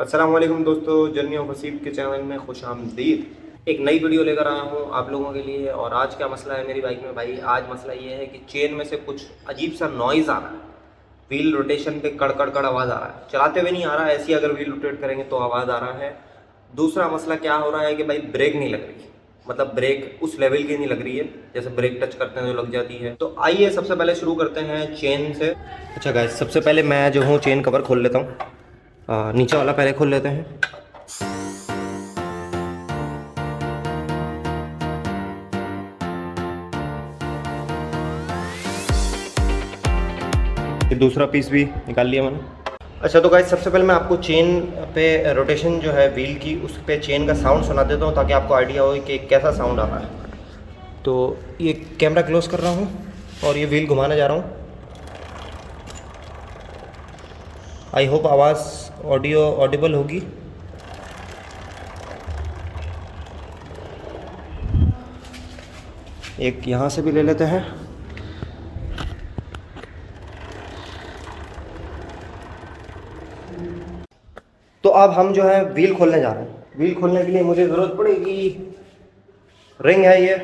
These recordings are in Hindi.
अस्सलाम वालेकुम दोस्तों, जर्नी ऑफ हसीब के चैनल में खुश आमदीद। एक नई वीडियो लेकर आया हूँ आप लोगों के लिए। और आज क्या मसला है मेरी बाइक में भाई, आज मसला ये है कि चेन में से कुछ अजीब सा नॉइज़ आ रहा है। व्हील रोटेशन पे कड़ कड़ कड़ आवाज़ आ रहा है। चलाते हुए नहीं आ रहा है, ऐसी अगर व्हील रोटेट करेंगे तो आवाज़ आ रहा है। दूसरा मसला क्या हो रहा है कि भाई ब्रेक नहीं लग रही, मतलब ब्रेक उस लेवल की नहीं लग रही है जैसे ब्रेक टच करते हैं जो लग जाती है। तो आइए सबसे पहले शुरू करते हैं चेन से। अच्छा गाइस, सबसे पहले मैं जो हूँ चेन कवर खोल लेता हूँ। नीचे वाला पहले खोल लेते हैं। ये दूसरा पीस भी निकाल लिया मैंने। अच्छा तो गाइस, सबसे पहले मैं आपको चेन पे रोटेशन जो है व्हील की, उस पे चेन का साउंड सुना देता हूँ ताकि आपको आइडिया हो कि कैसा साउंड आ रहा है। तो ये कैमरा क्लोज कर रहा हूँ और ये व्हील घुमाने जा रहा हूँ। आई होप आवाज़ ऑडियो ऑडिबल होगी। एक यहाँ से भी ले लेते हैं। तो अब हम जो है व्हील खोलने जा रहे हैं। व्हील खोलने के लिए मुझे ज़रूरत पड़ेगी, रिंग है ये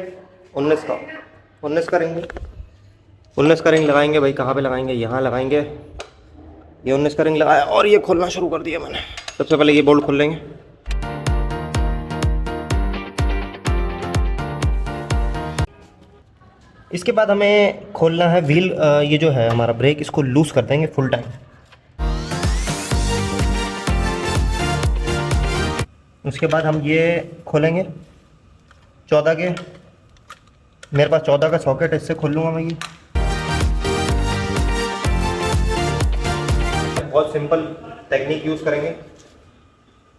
19 का, 19 का रिंग है। 19 का रिंग लगाएंगे भाई। कहाँ पे लगाएंगे? यहाँ लगाएंगे। ये 19 का रिंग लगाया और ये खोलना शुरू कर दिया मैंने। सबसे पहले ये बोल्ट खोल लेंगे। इसके बाद हमें खोलना है व्हील। ये जो है हमारा ब्रेक, इसको लूज कर देंगे फुल टाइम। उसके बाद हम ये खोलेंगे 14 के। मेरे पास 14 का सॉकेट है, इससे खोल लूँगा मैं ये। बहुत सिंपल टेक्निक यूज़ करेंगे,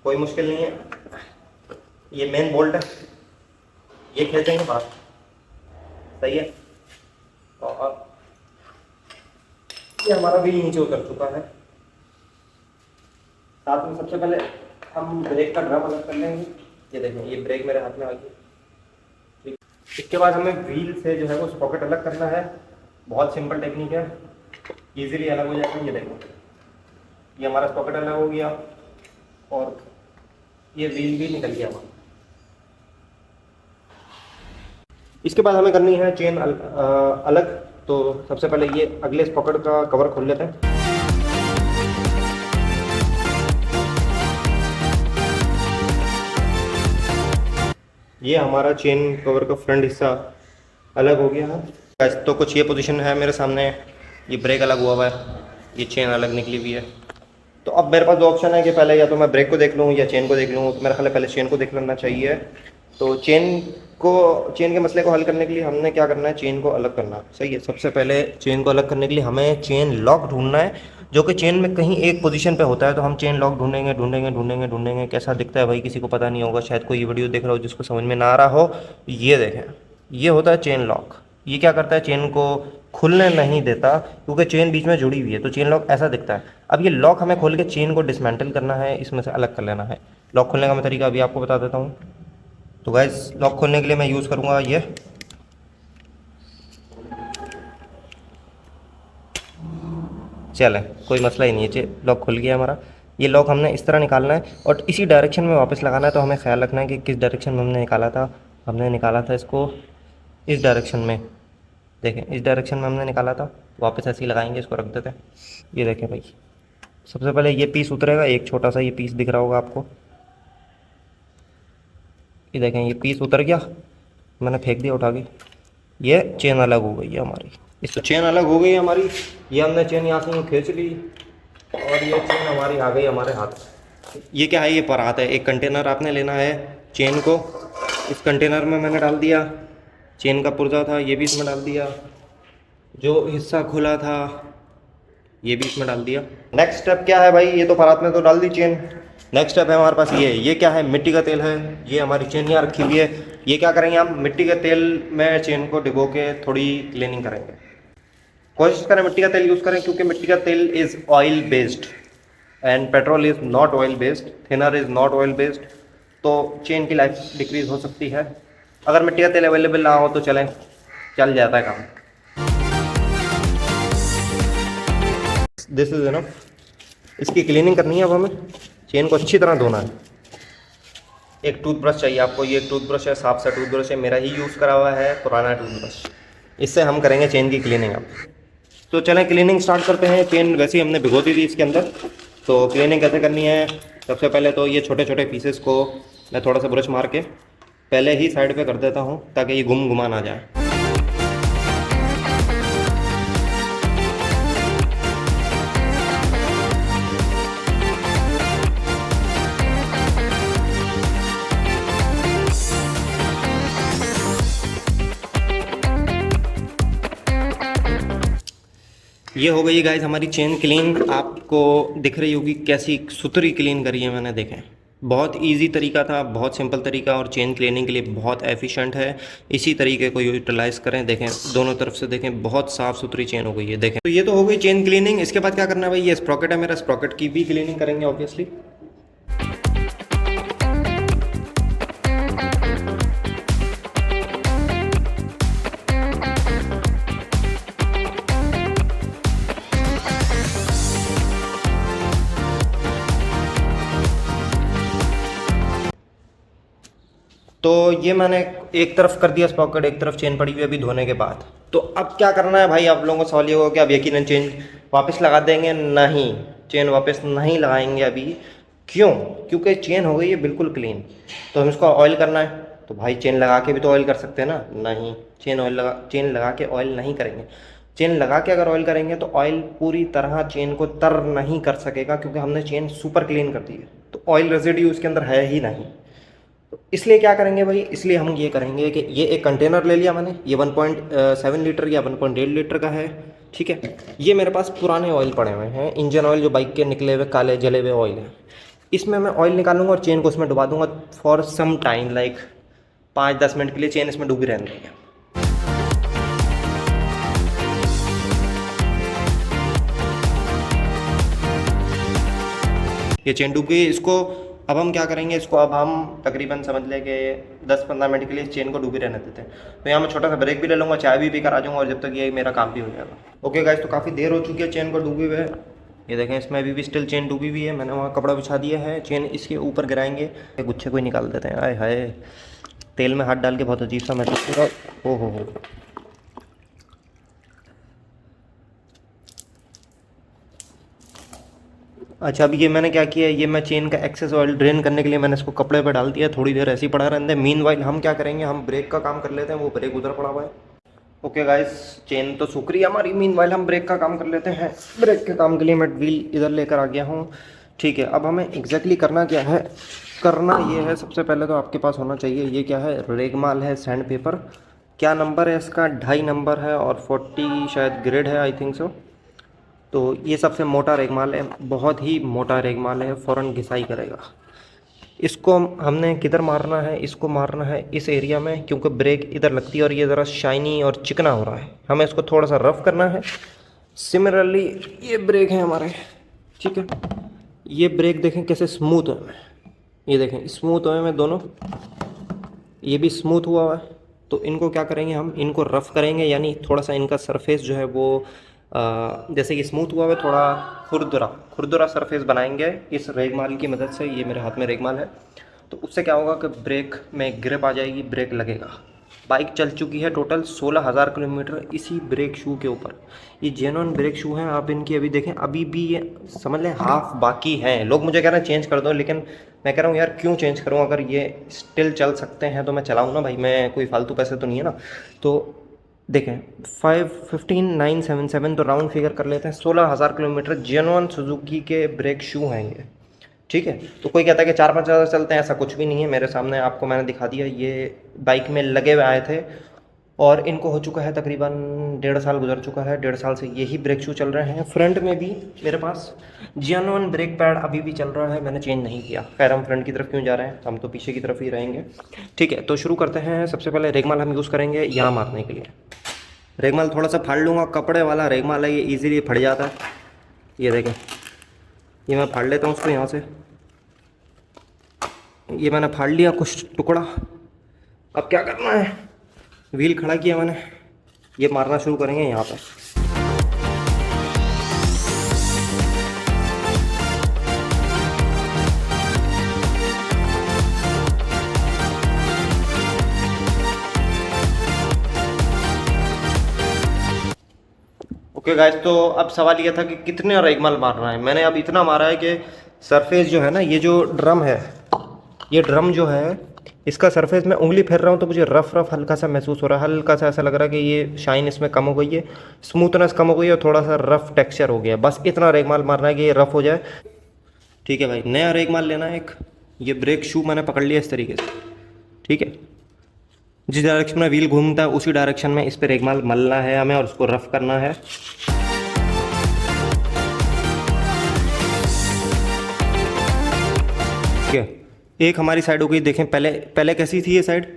कोई मुश्किल नहीं है। ये मेन बोल्ट है, ये खींचेंगे बाहर, सही है। और ये हमारा व्हील नीचे उतर चुका है। साथ में सबसे पहले हम ब्रेक का ड्रम अलग कर लेंगे। ये देखें, ये ब्रेक मेरे हाथ में आ गई। ठीक, इसके बाद हमें व्हील से जो है वो स्पॉकेट अलग करना है। बहुत सिंपल टेक्निक है, इजीली अलग हो जाएगा। ये देखो, ये हमारा स्पॉकेट अलग हो गया और ये व्हील भी निकल गया हमारा। इसके बाद हमें करनी है चेन अलग। तो सबसे पहले ये अगले स्पॉकेट का कवर खोल लेते हैं। ये हमारा चेन कवर का फ्रंट हिस्सा अलग हो गया है। तो कुछ ये पोजीशन है मेरे सामने, ये ब्रेक अलग हुआ हुआ है, ये चेन अलग निकली हुई है। तो अब मेरे पास दो ऑप्शन है कि पहले या तो मैं ब्रेक को देख लूँ या चेन को देख लूँ। तो मेरा ख्याल है पहले चेन को देख लेना चाहिए। तो चेन के मसले को हल करने के लिए हमने क्या करना है, चेन को अलग करना, सही है। सबसे पहले चेन को अलग करने के लिए हमें चेन लॉक ढूंढना है, जो कि चेन में कहीं एक पोजीशन पे होता है। तो हम चेन लॉक ढूंढेंगे ढूंढेंगे ढूंढेंगे ढूंढेंगे। कैसा दिखता है भाई किसी को पता नहीं होगा, शायद कोई ये वीडियो देख रहा हो जिसको समझ में ना आ रहा हो। ये देखें, ये होता है चेन लॉक। ये क्या करता है, चेन को खुलने नहीं देता क्योंकि चेन बीच में जुड़ी हुई है। तो चेन लॉक ऐसा दिखता है। अब ये लॉक हमें खोल के चेन को डिसमेंटल करना है, इसमें से अलग कर लेना है। लॉक खोलने का मैं तरीका अभी आपको बता देता हूँ। तो गाइस, लॉक खोलने के लिए मैं यूज़ करूँगा ये। चले, कोई मसला ही नहीं है, लॉक खुल गया हमारा। ये लॉक हमने इस तरह निकालना है और इसी डायरेक्शन में वापस लगाना है। तो हमें ख्याल रखना है कि किस डायरेक्शन में हमने निकाला था। हमने निकाला था इसको इस डायरेक्शन में। देखें, इस डायरेक्शन में हमने निकाला था। वापस ऐसे ही लगाएंगे, इसको रख देते हैं। ये देखें भाई, सबसे पहले ये पीस उतरेगा। एक छोटा सा ये पीस दिख रहा होगा आपको। ये देखें, ये पीस उतर गया, मैंने फेंक दिया उठा के। ये चेन अलग हो गई है हमारी। इस तो चेन अलग हो गई है हमारी। ये हमने चेन यहाँ से खींच ली और ये चेन हमारी आ गई हमारे हाथ। ये क्या है, ये परात है। एक कंटेनर आपने लेना है चेन को। इस कंटेनर में मैंने डाल दिया चेन का पुर्जा था, ये भी इसमें डाल दिया। जो हिस्सा खुला था ये भी इसमें डाल दिया। नेक्स्ट स्टेप क्या है भाई, ये तो परात में तो डाल दी चेन। नेक्स्ट स्टेप है हमारे पास ये क्या है, मिट्टी का तेल है। ये हमारी चेन यहाँ रखी हुई है। ये क्या करेंगे, हम मिट्टी के तेल में चेन को डिबो के थोड़ी क्लीनिंग करेंगे। कोशिश करें मिट्टी का तेल यूज़ करें, क्योंकि मिट्टी का तेल is oil based and petrol is not oil based, thinner is not oil based. तो चेन की लाइफ डिक्रीज़ हो सकती है। अगर मिट्टी का तेल अवेलेबल ना हो तो चल जाता है काम। This is enough. इसकी क्लीनिंग करनी है अब हमें। चेन को अच्छी तरह धोना है। एक टूथब्रश चाहिए आपको, ये एक टूथब्रश है, साफ सा टूथब्रश है, मेरा ही यूज़ करा हुआ है पुराना टूथब्रश। इससे हम करेंगे चेन की क्लीनिंग अब। तो चलें क्लीनिंग स्टार्ट करते हैं। चेन वैसे ही हमने भिगो दी थी इसके अंदर, तो क्लीनिंग कैसे करनी है। सबसे पहले तो ये छोटे छोटे पीसेस को मैं थोड़ा सा ब्रश मार के पहले ही साइड पे कर देता हूँ ताकि ये घुमा ना जाए। ये हो गई गाइस हमारी चेन क्लीन। आपको दिख रही होगी कैसी सुथरी क्लीन करी है मैंने, देखें। बहुत इजी तरीका था, बहुत सिंपल तरीका, और चेन क्लीनिंग के लिए बहुत एफिशिएंट है। इसी तरीके को यूटिलाइज़ करें। देखें दोनों तरफ से, देखें बहुत साफ़ सुथरी चेन हो गई है। देखें तो ये तो हो गई चेन क्लीनिंग। इसके बाद क्या करना है भाई, ये स्प्रॉकेट है मेरा, स्प्रॉकेट की भी क्लीनिंग करेंगे ऑब्वियसली। तो ये मैंने एक तरफ कर दिया स्प्रॉकेट, एक तरफ चेन पड़ी हुई अभी धोने के बाद। तो अब क्या करना है भाई, आप लोगों को सवाल ये होगा कि अब यकीनन चेन वापस लगा देंगे। नहीं, चेन वापस नहीं लगाएंगे अभी। क्यों? क्योंकि चेन हो गई है बिल्कुल क्लीन। तो हम इसको ऑयल करना है, तो भाई चेन लगा के भी तो ऑयल कर सकते हैं ना। नहीं, चेन लगा के ऑयल नहीं करेंगे। चेन लगा के अगर ऑयल करेंगे तो ऑयल पूरी तरह चेन को तर नहीं कर सकेगा, क्योंकि हमने चेन सुपर क्लीन कर दी है, तो ऑयल रेजिड्यू उसके अंदर है ही नहीं। तो इसलिए क्या करेंगे भाई, इसलिए हम ये करेंगे कि ये एक कंटेनर ले लिया मैंने, ये 1.7 लीटर या 1.8 लीटर का है, ठीक है। ये मेरे पास पुराने ऑयल पड़े हुए हैं, इंजन ऑयल, जो बाइक के निकले हुए काले जले हुए ऑयल हैं। इसमें मैं ऑयल निकालूंगा और चेन को उसमें डुबा दूंगा for some time, like 5-10 minute के लिए चेन इसमें डूबी रहने देंगे। ये चेन डूब गई। इसको अब हम क्या करेंगे, इसको अब हम तकरीबन समझ लें कि 10-15 मिनट के लिए चेन को डूबी रहने देते हैं। तो यहाँ मैं छोटा सा ब्रेक भी ले लूँगा, चाय भी पीकर आ जाऊँगा, और जब तक ये मेरा काम भी हो जाएगा। ओके गाइस, तो काफ़ी देर हो चुकी है चेन को डूबी हुए। ये देखें, इसमें अभी भी स्टिल चेन डूबी हुई है। मैंने वहाँ कपड़ा बिछा दिया है, चेन इसके ऊपर गिराएंगे, गुच्छे को ही निकाल देते हैं। आय हाय, तेल में हाथ डाल के बहुत अजीब सा महसूस हो रहा। हो। अच्छा, अब ये मैंने क्या किया है, ये मैं चेन का एक्सेस ऑयल ड्रेन करने के लिए मैंने इसको कपड़े पे डाल दिया, थोड़ी देर ऐसे ही पड़ा रहने दें। मीनवाइल हम क्या करेंगे, हम ब्रेक का काम कर लेते हैं, वो ब्रेक उधर पड़ा हुआ है। ओके गाइस, चेन तो सूख रही है हमारी, मीनवाइल हम ब्रेक का काम कर लेते हैं। ब्रेक के काम के लिए मैं व्हील इधर लेकर आ गया हूँ, ठीक है। अब हमें एग्जैक्टली करना क्या है, करना ये है, सबसे पहले तो आपके पास होना चाहिए, ये क्या है, रेगमाल है सैंड पेपर। क्या नंबर है इसका, 2.5 नंबर है, और 40 शायद ग्रेड है, आई थिंक सो। तो ये सबसे मोटा रेगमाल है, बहुत ही मोटा रेगमाल है, फ़ौरन घिसाई करेगा। इसको हमने किधर मारना है, इसको मारना है इस एरिया में, क्योंकि ब्रेक इधर लगती है और ये ज़रा शाइनी और चिकना हो रहा है, हमें इसको थोड़ा सा रफ़ करना है। सिमिलरली ये ब्रेक है हमारे, ठीक है। ये ब्रेक देखें कैसे स्मूथ है, ये देखें स्मूथ हुए हैं दोनों, ये भी स्मूथ हुआ है। तो इनको क्या करेंगे, हम इनको रफ़ करेंगे, यानी थोड़ा सा इनका सरफेस जो है वो जैसे कि स्मूथ हुआ है, थोड़ा खुरदुरा सरफेस बनाएंगे इस रेगमाल की मदद से। ये मेरे हाथ में रेगमाल है, तो उससे क्या होगा कि ब्रेक में ग्रिप आ जाएगी, ब्रेक लगेगा। बाइक चल चुकी है टोटल 16,000 किलोमीटर इसी ब्रेक शू के ऊपर। ये जेन्युइन ब्रेक शू हैं, आप इनकी अभी देखें, अभी भी ये समझ लें हाफ बाकी हैं। लोग मुझे कह रहे हैं चेंज कर दो, लेकिन मैं कह रहा हूँ यार क्यों चेंज करूँ, अगर ये स्टिल चल सकते हैं तो मैं चलाऊँ ना भाई, मैं कोई फालतू पैसे तो नहीं है ना। तो देखें 515,977 तो राउंड फिगर कर लेते हैं, 16,000 किलोमीटर जेन्युइन सुजुकी के ब्रेक शू हैं ये, ठीक है। तो कोई कहता है कि 4-5 हज़ार चलते हैं, ऐसा कुछ भी नहीं है। मेरे सामने आपको मैंने दिखा दिया, ये बाइक में लगे हुए आए थे और इनको हो चुका है तकरीबन 1.5 साल गुजर चुका है। 1.5 साल से यही ब्रेक शू चल रहे हैं। फ्रंट में भी मेरे पास जेन्युइन ब्रेक पैड अभी भी चल रहा है, मैंने चेंज नहीं किया। खैर हम फ्रंट की तरफ क्यों जा रहे हैं, हम तो पीछे की तरफ ही रहेंगे, ठीक है। तो शुरू करते हैं। सबसे पहले रेगमाल हम यूज़ करेंगे यहाँ मारने के लिए। रेगमाल थोड़ा सा फाड़ लूँगा, कपड़े वाला रेगमाल है, ये ईजीली फट जाता है। ये देखें, ये मैं फाड़ लेता हूँ उसको यहाँ से। ये मैंने फाड़ लिया कुछ टुकड़ा। अब क्या करना है, व्हील खड़ा किया मैंने, ये मारना शुरू करेंगे यहाँ पर। ओके गाइस, तो अब सवाल ये था कि कितने रेगमाल मारना है। मैंने अब इतना मारा है कि सरफेस जो है ना, ये जो ड्रम है, ये ड्रम जो है, इसका सरफेस मैं उंगली फेर रहा हूँ तो मुझे रफ रफ हल्का सा महसूस हो रहा है, हल्का सा ऐसा लग रहा है कि ये शाइन इसमें कम हो गई है, स्मूथनेस कम हो गई है और थोड़ा सा रफ टेक्सचर हो गया। बस इतना रेगमाल मारना है कि ये रफ हो जाए। ठीक है भाई, नया रेगमाल लेना है एक। ये ब्रेक शू मैंने पकड़ लिया इस तरीके से, ठीक है। जिस डायरेक्शन में व्हील घूमता है उसी डायरेक्शन में इस पर रेगमाल मलना है हमें और उसको रफ करना है। ठीक है, एक हमारी साइड हो गई। देखें पहले पहले कैसी थी ये साइड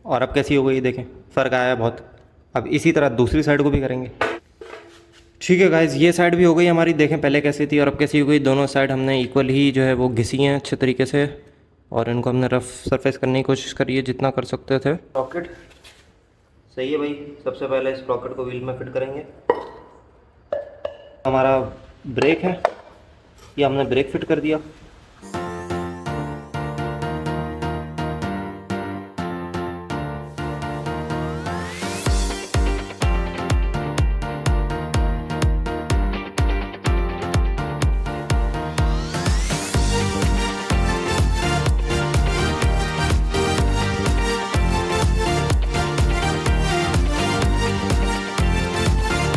और अब कैसी हो गई, देखें फ़र्क आया है बहुत। अब इसी तरह दूसरी साइड को भी करेंगे। ठीक है गाइज, ये साइड भी हो गई हमारी। देखें पहले कैसी थी और अब कैसी हो गई। दोनों साइड हमने इक्वल ही जो है वो घिसी हैं अच्छे तरीके से और इनको हमने रफ सरफेस करने की कोशिश करी है जितना कर सकते थे। स्प्रॉकेट सही है भाई, सबसे पहले स्प्रॉकेट को व्हील में फिट करेंगे। हमारा ब्रेक है, ये हमने ब्रेक फिट कर दिया।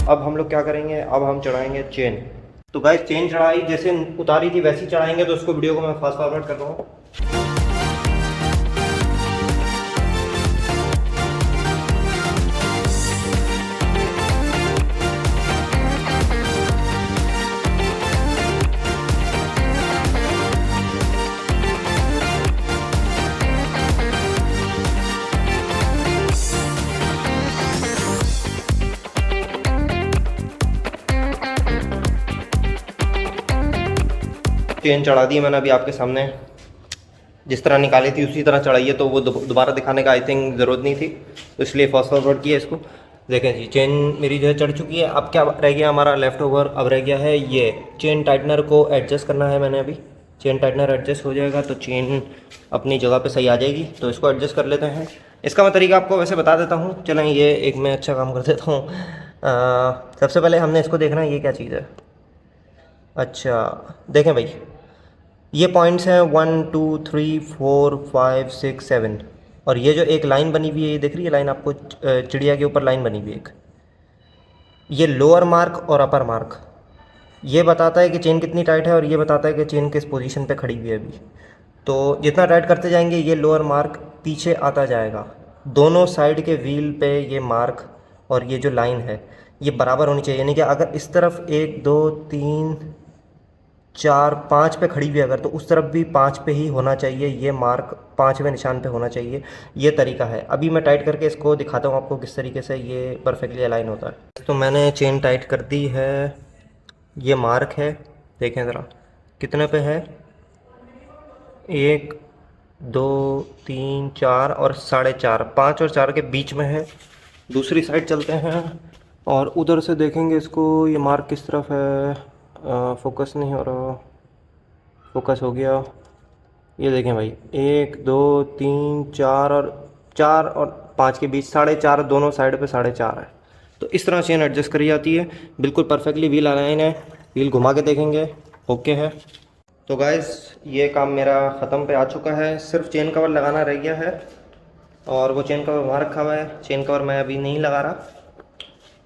अब हम लोग क्या करेंगे, अब हम चढ़ाएंगे चेन। तो गाइस चेन चढ़ाई जैसे उतारी थी वैसी चढ़ाएंगे, तो उसको वीडियो को मैं फास्ट फॉरवर्ड कर रहा हूँ। चेन चढ़ा दी मैंने अभी आपके सामने, जिस तरह निकाली थी उसी तरह चढ़ाइए, तो वो दोबारा दिखाने का आई थिंक ज़रूरत नहीं थी, तो इसलिए फास्ट फॉरवर्ड किया इसको। देखें जी, चेन मेरी जो है चढ़ चुकी है। अब क्या रह गया हमारा लेफ़्ट ओवर, अब रह गया है ये चेन टाइटनर को एडजस्ट करना है मैंने अभी। चेन टाइटनर एडजस्ट हो जाएगा तो चेन अपनी जगह पे सही आ जाएगी, तो इसको एडजस्ट कर लेते हैं। इसका मैं तरीका आपको वैसे बता देता हूँ। चलें, ये एक मैं अच्छा काम कर देता हूँ। सबसे पहले हमने इसको देखना है ये क्या चीज़ है। अच्छा देखें भाई, ये पॉइंट्स हैं 1 2 3 4 5 6 7, और ये जो एक लाइन बनी हुई है, ये देख रही है लाइन आपको, चिड़िया के ऊपर लाइन बनी हुई है एक, ये लोअर मार्क और अपर मार्क ये बताता है कि चेन कितनी टाइट है और ये बताता है कि चेन किस पोजीशन पे खड़ी हुई है अभी। तो जितना टाइट करते जाएंगे ये लोअर मार्क पीछे आता जाएगा। दोनों साइड के व्हील पे ये मार्क और ये जो लाइन है ये बराबर होनी चाहिए, यानी कि अगर इस तरफ 1 2 3 4 5 पे खड़ी हुई है अगर, तो उस तरफ भी 5 पे ही होना चाहिए, ये मार्क 5वें निशान पे होना चाहिए। ये तरीका है। अभी मैं टाइट करके इसको दिखाता हूँ आपको किस तरीके से ये परफेक्टली अलाइन होता है। तो मैंने चेन टाइट कर दी है, ये मार्क है, देखें ज़रा कितने पे है, 1 2 3 4 और 4.5, 5 और 4 के बीच में है। दूसरी साइड चलते हैं और उधर से देखेंगे इसको, ये मार्क किस तरफ है। फोकस नहीं हो रहा, फोकस हो गया। ये देखें भाई, 1 2 3 4 और 5 के बीच 4.5, दोनों साइड पे 4.5 है। तो इस तरह चेन एडजस्ट करी जाती है, बिल्कुल परफेक्टली व्हील अलाइन है। व्हील घुमा के देखेंगे, ओके है। तो गाइस ये काम मेरा ख़त्म पे आ चुका है, सिर्फ चेन कवर लगाना रह गया है, और वो चेन कवर वहाँ रखा हुआ है। चेन कवर मैं अभी नहीं लगा रहा,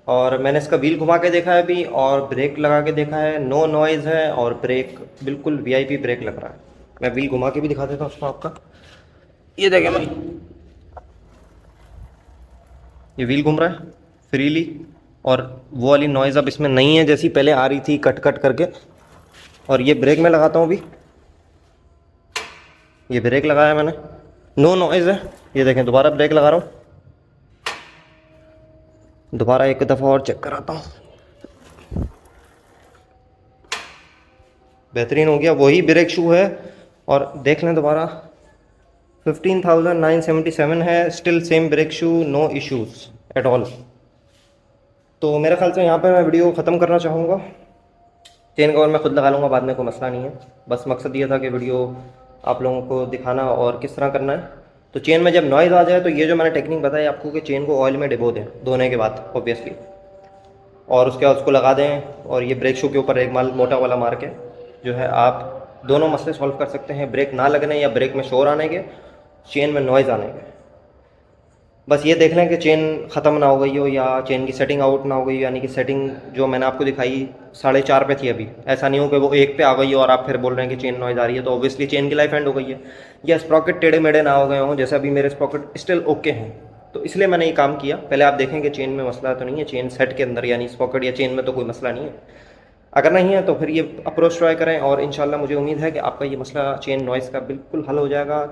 और मैंने इसका व्हील घुमा के देखा है अभी और ब्रेक लगा के देखा है, नो नॉइज़ है और ब्रेक बिल्कुल वीआईपी ब्रेक लग रहा है। मैं व्हील घुमा के भी दिखा देता हूँ उसको आपका। ये देखें भाई, ये व्हील घूम रहा है फ्रीली, और वो वाली नॉइज़ अब इसमें नहीं है जैसी पहले आ रही थी कट कट करके। और ये ब्रेक में लगाता हूँ अभी, ये ब्रेक लगाया मैंने, नो नॉइज़ है। ये देखें दोबारा ब्रेक लगा रहा हूँ, दोबारा एक दफ़ा और चेक कराता हूँ। बेहतरीन हो गया, वही ब्रेक शू है। और देख लें दोबारा, 15,977 है, still same brake shoe, no issues at all. तो मेरे ख्याल से यहाँ पे मैं वीडियो ख़त्म करना चाहूँगा। चेन कवर मैं खुद लगा लूँगा बाद में, कोई मसला नहीं है। बस मकसद ये था कि वीडियो आप लोगों को दिखाना और किस तरह करना है। तो चेन में जब नॉइज़ आ जाए तो ये जो मैंने टेक्निक बताई आपको कि चेन को ऑयल में डिबो दें धोने के बाद ऑब्वियसली। और उसके बाद उसको लगा दें और ये ब्रेक शू के ऊपर एक माल मोटा वाला मार के जो है आप दोनों मसले सॉल्व कर सकते हैं, ब्रेक ना लगने या ब्रेक में शोर आने के, चेन में नॉइज़ आने के। बस ये देख लें कि चेन ख़त्म ना हो गई हो या चेन की सेटिंग आउट ना हो गई हो, यानी कि सेटिंग जो मैंने आपको दिखाई 4.5 पे थी अभी, ऐसा नहीं हो कि वो 1 पे आ गई हो और आप फिर बोल रहे हैं कि चेन नॉइज़ आ रही है, तो ऑब्वियसली चेन की लाइफ एंड हो गई है। या स्प्रॉकेट टेढ़े मेढ़े ना हो गए हों, जैसे अभी मेरे स्प्रॉकेट स्टिल ओके हैं, तो इसलिए मैंने ये काम किया। पहले आप देखें कि चेन में मसला तो नहीं है, चेन सेट के अंदर यानी स्प्रॉकेट या चेन में तो कोई मसला नहीं है। अगर नहीं है तो फिर ये अप्रोच ट्राई करें और इंशाल्लाह मुझे उम्मीद है कि आपका ये मसला चेन नॉइज़ का बिल्कुल हल हो जाएगा,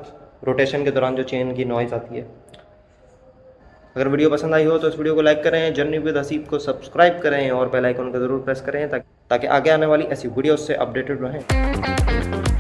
रोटेशन के दौरान जो चेन की नॉइज़ आती है। अगर वीडियो पसंद आई हो तो इस वीडियो को लाइक करें, जर्नी विद हसीब को सब्सक्राइब करें और बेल आइकन को ज़रूर प्रेस करें ताकि आगे आने वाली ऐसी वीडियो से अपडेटेड रहें।